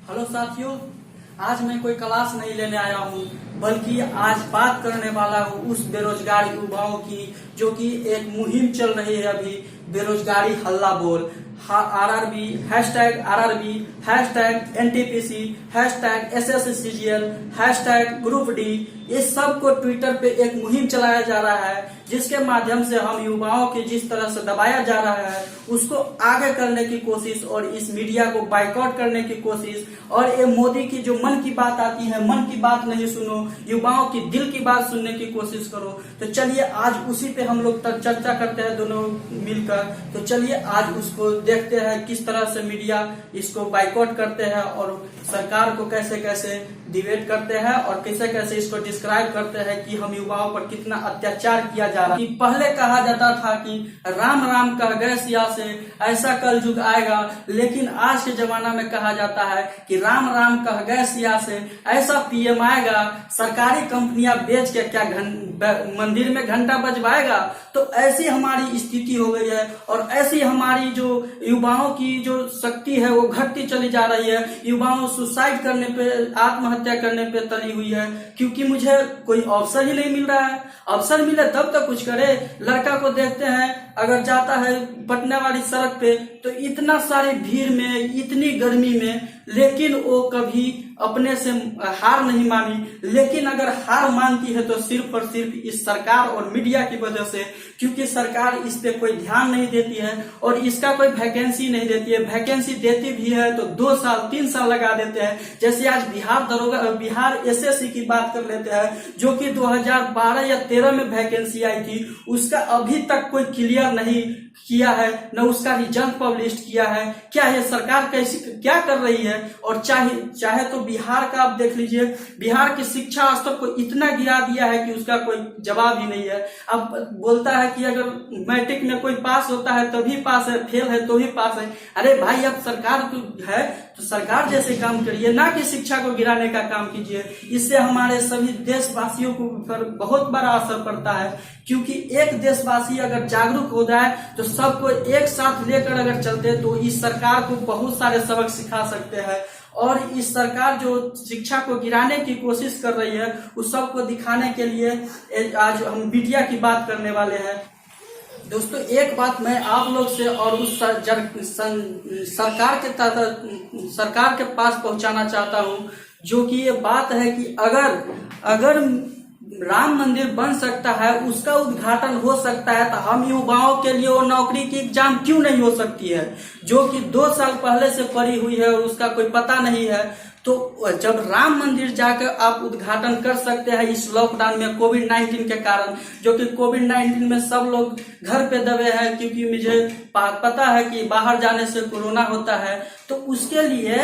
Hello साथियों, आज मैं कोई क्लास नहीं लेने आया हूँ, बल्कि आज बात करने वाला हूँ उस बेरोजगार युवाओं की जो कि एक मुहिम चल रही है अभी, बेरोजगारी हल्ला बोल। RRB, hashtag RRB, hashtag NTPC, hashtag SSC GL, hashtag group D, ये सब को ट्विटर पे एक मुहिम चलाया जा रहा है, जिसके माध्यम से हम युवाओं के जिस तरह से दबाया जा रहा है उसको आगे करने की कोशिश और इस मीडिया को बाइकआउट करने की कोशिश। और ये मोदी की जो मन की बात आती है, मन की बात नहीं सुनो, युवाओं की दिल की बात सुनने की कोशिश करो। तो चलिए आज उसी पे हम लोग चर्चा करते हैं दोनों मिलकर। तो चलिए आज उसको देखते हैं किस तरह से मीडिया इसको बाइकआउट करते हैं और सरकार को कैसे कैसे डिबेट करते हैं और कैसे कैसे इसको डिस्क्राइब करते हैं कि हम युवाओं पर कितना अत्याचार किया जा रहा है। कि पहले कहा जाता था कि राम राम कह गए सिया से, ऐसा कल युग आएगा, लेकिन आज के जमाना में कहा जाता है कि राम राम कह गए सिया से, ऐसा पीएम आएगा, सरकारी कंपनियां बेच के क्या मंदिर में घंटा बजवाएगा। तो ऐसी हमारी स्थिति हो गई है और ऐसी हमारी जो युवाओं की जो शक्ति है वो घटती चली जा रही है। युवाओं सुसाइड करने पे, आत्महत्या करने पे तली हुई है, क्योंकि मुझे कोई अवसर ही नहीं मिल रहा है। अवसर मिले तब तो कुछ करे। लड़का को देखते हैं अगर जाता है पटना वाली सड़क पे तो इतना सारी भीड़ में, इतनी गर्मी में, लेकिन वो कभी अपने से हार नहीं मानी। लेकिन अगर हार मानती है तो सिर्फ और सिर्फ इस सरकार और मीडिया की वजह से, क्योंकि सरकार इस पे कोई ध्यान नहीं देती है और इसका कोई वैकेंसी नहीं देती है। वैकेंसी देती भी है तो 2 साल 3 साल लगा देते हैं। जैसे आज बिहार एसएससी की बात कर लेते हैं, जो कि 2012 या 13 में वैकेंसी आई थी, उसका अभी तक कोई क्लियर नहीं किया है, न उसका रिजल्ट पब्लिश किया है। क्या है सरकार कैसी क्या कर रही है। और चाहे तो बिहार का आप देख लीजिए, बिहार की शिक्षा स्तर को इतना गिरा दिया है कि उसका कोई जवाब ही नहीं है। अब बोलता है कि अगर मैट्रिक में कोई पास होता है तभी पास है, फेल है तो ही पास है। अरे भाई, अब सरकार है तो सरकार जैसे काम करिए, ना कि शिक्षा को गिराने का काम कीजिए। इससे हमारे सभी देशवासियों को पर बहुत बड़ा असर पड़ता है, क्योंकि एक देशवासी अगर जागरूक हो जाए तो सबको एक साथ लेकर अगर चलते तो इस सरकार को बहुत सारे सबक सिखा सकते हैं। और इस सरकार जो शिक्षा को गिराने की कोशिश कर रही है उस सब को दिखाने के लिए आज हम मीडिया की बात करने वाले हैं। दोस्तों, एक बात मैं आप लोग से और उस सरकार के पास पहुंचाना चाहता हूं, जो कि ये बात है कि अगर राम मंदिर बन सकता है, उसका उद्घाटन हो सकता है, तो हम युवाओं के लिए वो नौकरी की एग्जाम क्यों नहीं हो सकती है, जो कि 2 साल पहले से पड़ी हुई है और उसका कोई पता नहीं है। तो जब राम मंदिर जाकर आप उद्घाटन कर सकते हैं इस लॉकडाउन में कोविड-19 के कारण, जो कि कोविड-19 में सब लोग घर पे दबे हैं, क्योंकि मुझे पता है कि बाहर जाने से कोरोना होता है। तो उसके लिए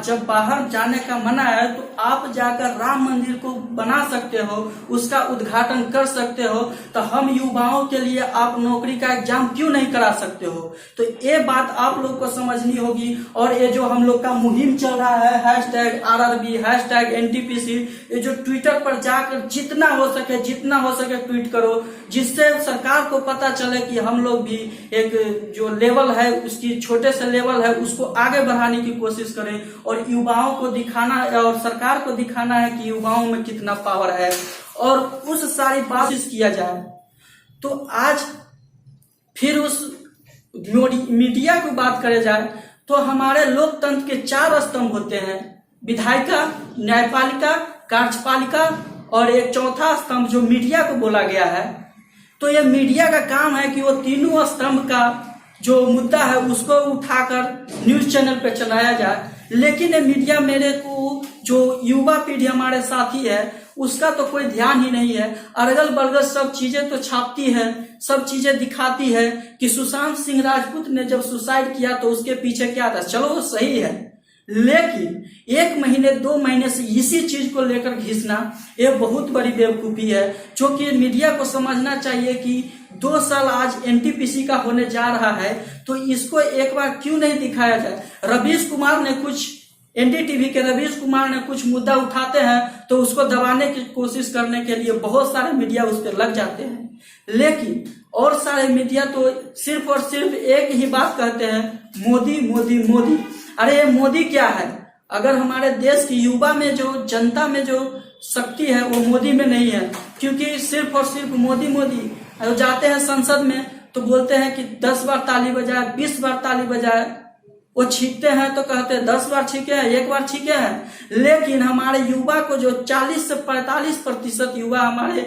जब बाहर जाने का मना है तो आप जाकर राम मंदिर को बना सकते हो, उसका उद्घाटन कर सकते हो। तो हम युवाओं के लिए आप नौकरी का एग्जाम क्यों नहीं करा सकते हो। तो ये बात आप लोग को समझनी होगी। और ये जो हम लोग का मुहिम चल रहा है, हैशटैग आरआरबी, हैशटैग एनटीपीसी, ये जो ट्विटर पर जाकर जितना हो सके ट्वीट करो, जिससे सरकार को पता चले कि हम लोग भी एक जो लेवल है, उसकी छोटे से लेवल है, उसको आगे बढ़ाने की कोशिश करें और युवाओं को दिखाना है और सरकार को दिखाना है कि युवाओं में कितना पावर है और उस सारी बात किया जाए। तो आज फिर उस मीडिया की बात करे जाए तो हमारे लोकतंत्र के 4 स्तंभ होते हैं: विधायिका, न्यायपालिका, कार्यपालिका और एक चौथा स्तंभ जो मीडिया को बोला गया है। तो ये मीडिया का काम है कि वो तीनों स्तंभ का जो मुद्दा है उसको उठाकर न्यूज चैनल पे चलाया जाए। लेकिन ये मीडिया मेरे को जो युवा पीढ़ी हमारे साथी है उसका तो कोई ध्यान ही नहीं है। अगल बगल सब चीजें तो छापती है, सब चीजें दिखाती है कि सुशांत सिंह राजपूत ने जब सुसाइड किया तो उसके पीछे क्या था। चलो वो सही है, लेकिन 1 महीने 2 महीने से इसी चीज को लेकर घिसना ये बहुत बड़ी बेवकूफी है, जो कि मीडिया को समझना चाहिए कि 2 साल आज एनटीपीसी का होने जा रहा है तो इसको एक बार क्यों नहीं दिखाया जाए। रवीश कुमार ने कुछ एनडीटीवी के रवीश कुमार ने कुछ मुद्दा उठाते हैं तो उसको दबाने की कोशिश करने के लिए बहुत सारे मीडिया उस पर लग जाते हैं, लेकिन और सारे मीडिया तो सिर्फ और सिर्फ एक ही बात कहते हैं, मोदी मोदी मोदी। अरे ये मोदी क्या है, अगर हमारे देश की युवा में जो जनता में जो शक्ति है वो मोदी में नहीं है, क्योंकि सिर्फ और सिर्फ मोदी मोदी जाते हैं संसद में तो बोलते हैं कि 10 बार ताली बजाए, 20 बार ताली बजाए। वो छींकते हैं तो कहते हैं 10 बार छींके हैं, 1 बार छींके हैं। लेकिन हमारे युवा को जो 40 से 45% युवा हमारे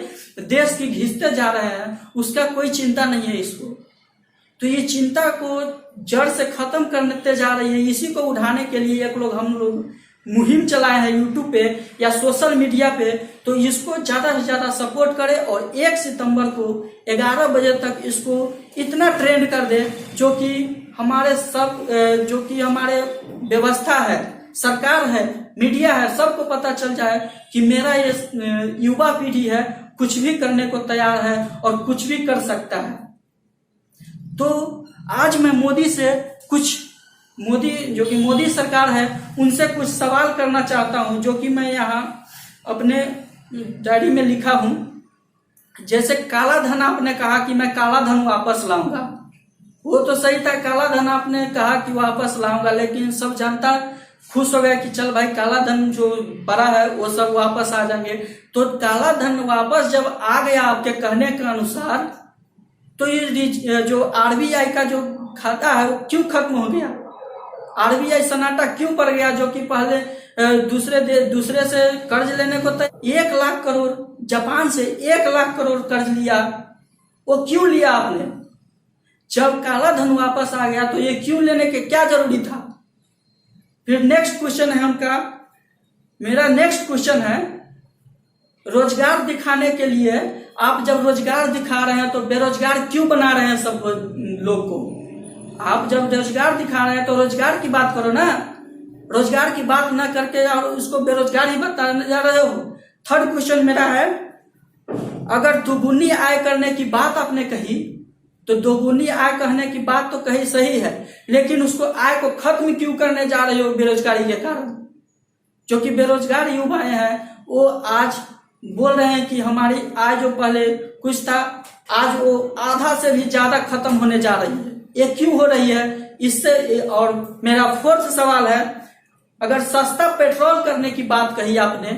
देश की घिसते जा रहे हैं, उसका कोई चिंता नहीं है इसको। तो ये चिंता को जड़ से खत्म करते जा रही है। इसी को उठाने के लिए हम लोग मुहिम चलाए हैं यूट्यूब पे या सोशल मीडिया पे। तो इसको ज्यादा से ज्यादा सपोर्ट करें और 1 सितंबर को 11 बजे तक इसको इतना ट्रेंड कर दे जो कि हमारे व्यवस्था है, सरकार है, मीडिया है, सबको पता चल जाए कि मेरा ये युवा पीढ़ी है, कुछ भी करने को तैयार है और कुछ भी कर सकता है। तो आज मैं मोदी सरकार है उनसे कुछ सवाल करना चाहता हूं, जो कि मैं यहाँ अपने डायरी में लिखा हूं। जैसे काला धन आपने कहा कि मैं काला धन वापस लाऊंगा, वो तो सही था, काला धन आपने कहा कि वापस लाऊंगा, लेकिन सब जनता खुश हो गया कि चल भाई काला धन जो पड़ा है वो सब वापस आ जाएंगे। तो काला धन वापस जब आ गया आपके कहने के अनुसार, तो ये जो आरबीआई का जो खाता है वो क्यों खत्म हो गया? आरबीआई सन्नाटा क्यों पड़ गया? जो कि पहले दूसरे से कर्ज लेने को 1 लाख करोड़, जापान से 1 लाख करोड़ कर्ज लिया, वो क्यों लिया आपने? जब काला धन वापस आ गया तो ये क्यों लेने के क्या जरूरी था? फिर नेक्स्ट क्वेश्चन है मेरा नेक्स्ट क्वेश्चन है, रोजगार दिखाने के लिए आप जब रोजगार दिखा रहे हैं तो बेरोजगार क्यों बना रहे हैं सब लोग को? आप जब रोजगार दिखा रहे हैं तो रोजगार की बात करो ना, रोजगार की बात ना करके और उसको बेरोजगार ही बताने जा रहे हो। थर्ड क्वेश्चन मेरा है, अगर दोगुनी आय करने की बात आपने कही तो दोगुनी आय कहने की बात तो कही सही है, लेकिन उसको आय को खत्म क्यों करने जा रहे हो बेरोजगारी के कारण? जो कि बेरोजगार युवाएं हैं वो आज बोल रहे हैं कि हमारी आय जो पहले कुछ था आज वो आधा से भी ज्यादा खत्म होने जा रही है। ये क्यों हो रही है इससे? और मेरा 4th सवाल है, अगर सस्ता पेट्रोल करने की बात कही आपने,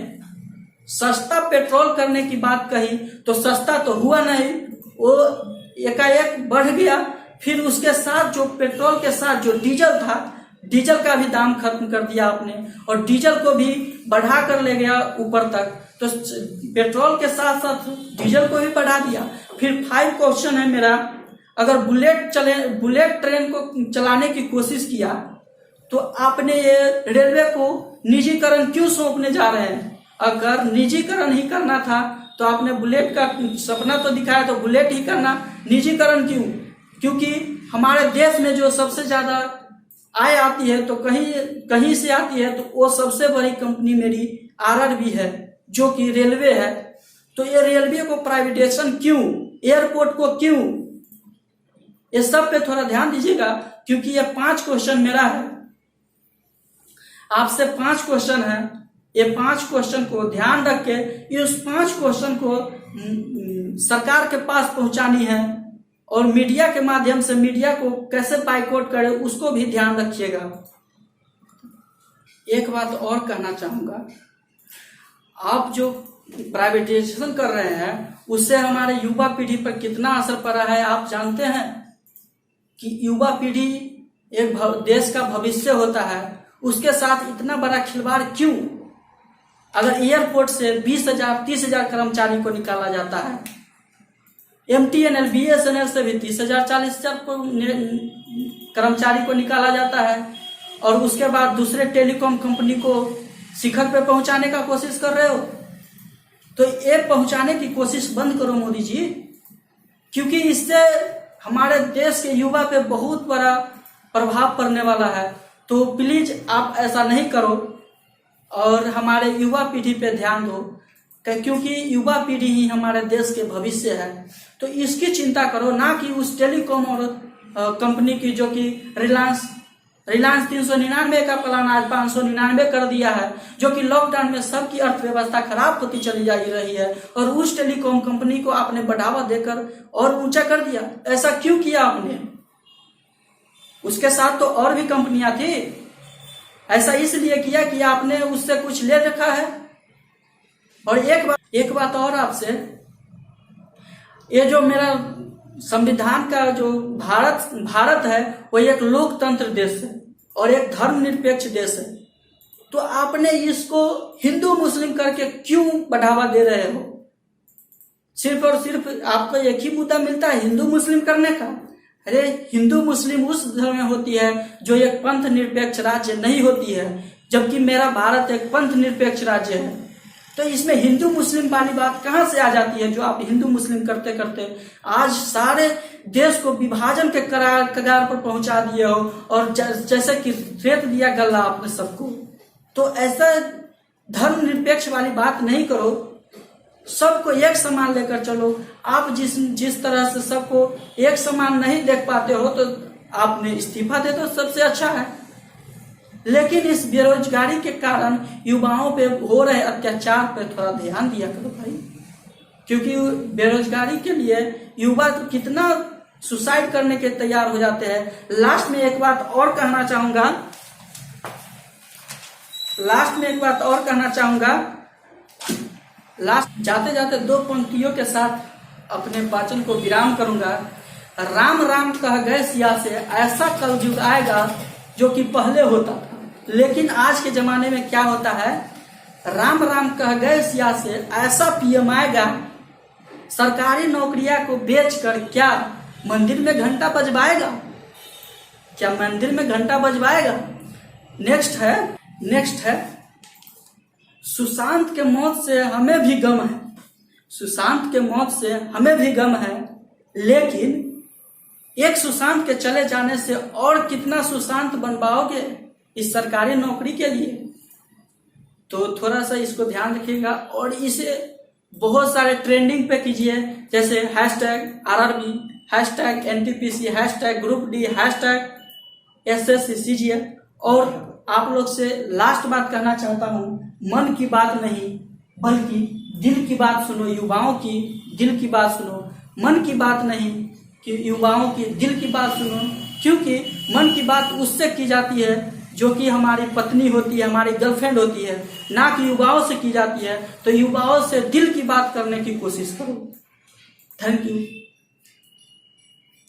सस्ता पेट्रोल करने की बात कही तो सस्ता तो हुआ नहीं, वो एकाएक बढ़ गया। फिर उसके साथ जो पेट्रोल के साथ जो डीजल था, डीजल का भी दाम खत्म कर दिया आपने और डीजल को भी बढ़ा कर ले गया ऊपर तक। तो पेट्रोल के साथ साथ डीजल को भी बढ़ा दिया। फिर 5 क्वेश्चन है मेरा, अगर बुलेट ट्रेन को चलाने की कोशिश किया तो आपने ये रेलवे को निजीकरण क्यों सौंपने जा रहे हैं? अगर निजीकरण ही करना था तो आपने बुलेट का सपना तो दिखाया, तो बुलेट ही करना, निजीकरण क्यों? क्योंकि हमारे देश में जो सबसे ज्यादा आय आती है तो कहीं से आती है, तो वो सबसे बड़ी कंपनी मेरी आरआरबी है जो कि रेलवे है। तो ये रेलवे को प्राइवेटाइजेशन क्यों, एयरपोर्ट को क्यों? ये सब पे थोड़ा ध्यान दीजिएगा, क्योंकि ये 5 क्वेश्चन मेरा है, आपसे 5 क्वेश्चन है। ये 5 क्वेश्चन को ध्यान रख के इस 5 क्वेश्चन को सरकार के पास पहुंचानी है और मीडिया के माध्यम से मीडिया को कैसे बाइकआउट करे उसको भी ध्यान रखिएगा। एक बात और कहना चाहूंगा, आप जो प्राइवेटाइजेशन कर रहे हैं उससे हमारे युवा पीढ़ी पर कितना असर पड़ा है आप जानते हैं? कि युवा पीढ़ी एक देश का भविष्य होता है, उसके साथ इतना बड़ा खिलवाड़ क्यों? अगर एयरपोर्ट से 20,000 30,000 कर्मचारी को निकाला जाता है, MTNL BSNL से भी 30,000 40,000 कर्मचारी को निकाला जाता है, और उसके बाद दूसरे टेलीकॉम कंपनी को शिखर पे पहुंचाने का कोशिश कर रहे हो। तो ये पहुंचाने की कोशिश बंद करो मोदी जी, क्योंकि इससे हमारे देश के युवा पे बहुत बड़ा प्रभाव पड़ने वाला है। तो प्लीज आप ऐसा नहीं करो और हमारे युवा पीढ़ी पे ध्यान दो, क्योंकि युवा पीढ़ी ही हमारे देश के भविष्य है। तो इसकी चिंता करो, ना कि उस टेलीकॉम और कंपनी की, जो कि रिलायंस 399 का प्लान आज 599 कर दिया है, जो कि लॉकडाउन में सबकी अर्थव्यवस्था खराब होती चली जा रही है, और उस टेलीकॉम कंपनी को आपने बढ़ावा देकर और ऊंचा कर दिया। ऐसा क्यों किया आपने? उसके साथ तो और भी कंपनियां थी, ऐसा इसलिए किया कि आपने उससे कुछ ले रखा है। और एक बात और आपसे, ये जो मेरा संविधान का जो भारत है वो एक लोकतंत्र देश है और एक धर्मनिरपेक्ष देश है, तो आपने इसको हिंदू मुस्लिम करके क्यों बढ़ावा दे रहे हो? सिर्फ और सिर्फ आपको एक ही मुद्दा मिलता है हिंदू मुस्लिम करने का। अरे हिंदू मुस्लिम उस धर्म में होती है जो एक पंथ निरपेक्ष राज्य नहीं होती है, जबकि मेरा भारत एक पंथ निरपेक्ष राज्य है। तो इसमें हिंदू मुस्लिम वाली बात कहां से आ जाती है, जो आप हिंदू मुस्लिम करते करते आज सारे देश को विभाजन के कगार पर पहुंचा दिए हो, और जैसे कि रेत दिया गला आपने सबको। तो ऐसा धर्मनिरपेक्ष वाली बात नहीं करो, सबको एक समान लेकर चलो। आप जिस तरह से सबको एक समान नहीं देख पाते हो तो आपने इस्तीफा दे दो, सबसे अच्छा है। लेकिन इस बेरोजगारी के कारण युवाओं पे हो रहे अत्याचार पे थोड़ा ध्यान दिया करो भाई, क्योंकि बेरोजगारी के लिए युवा तो कितना सुसाइड करने के तैयार हो जाते हैं। लास्ट में एक बात और कहना चाहूंगा, जाते जाते दो पंक्तियों के साथ अपने वाचन को विराम करूंगा। राम राम कह गए सिया से, ऐसा कलयुग आएगा जो कि पहले होता था। लेकिन आज के जमाने में क्या होता है, राम राम कह गए सिया से, ऐसा पीएम आएगा सरकारी नौकरियां को बेचकर क्या मंदिर में घंटा बजवाएगा? नेक्स्ट है सुशांत के मौत से हमें भी गम है, लेकिन एक सुशांत के चले जाने से और कितना सुशांत बनवाओगे इस सरकारी नौकरी के लिए? तो थोड़ा सा इसको ध्यान रखिएगा और इसे बहुत सारे ट्रेंडिंग पे कीजिए, जैसे #RRB, #NTPC, #Group D, #SSC। और आप लोग से लास्ट बात कहना चाहता हूँ, मन की बात नहीं बल्कि दिल की बात सुनो, युवाओं की दिल की बात सुनो। मन की बात नहीं कि युवाओं की दिल की बात सुनो, क्योंकि मन की बात उससे की जाती है जो कि हमारी पत्नी होती है, हमारी गर्लफ्रेंड होती है, ना कि युवाओं से की जाती है। तो युवाओं से दिल की बात करने की कोशिश करो। Thank you.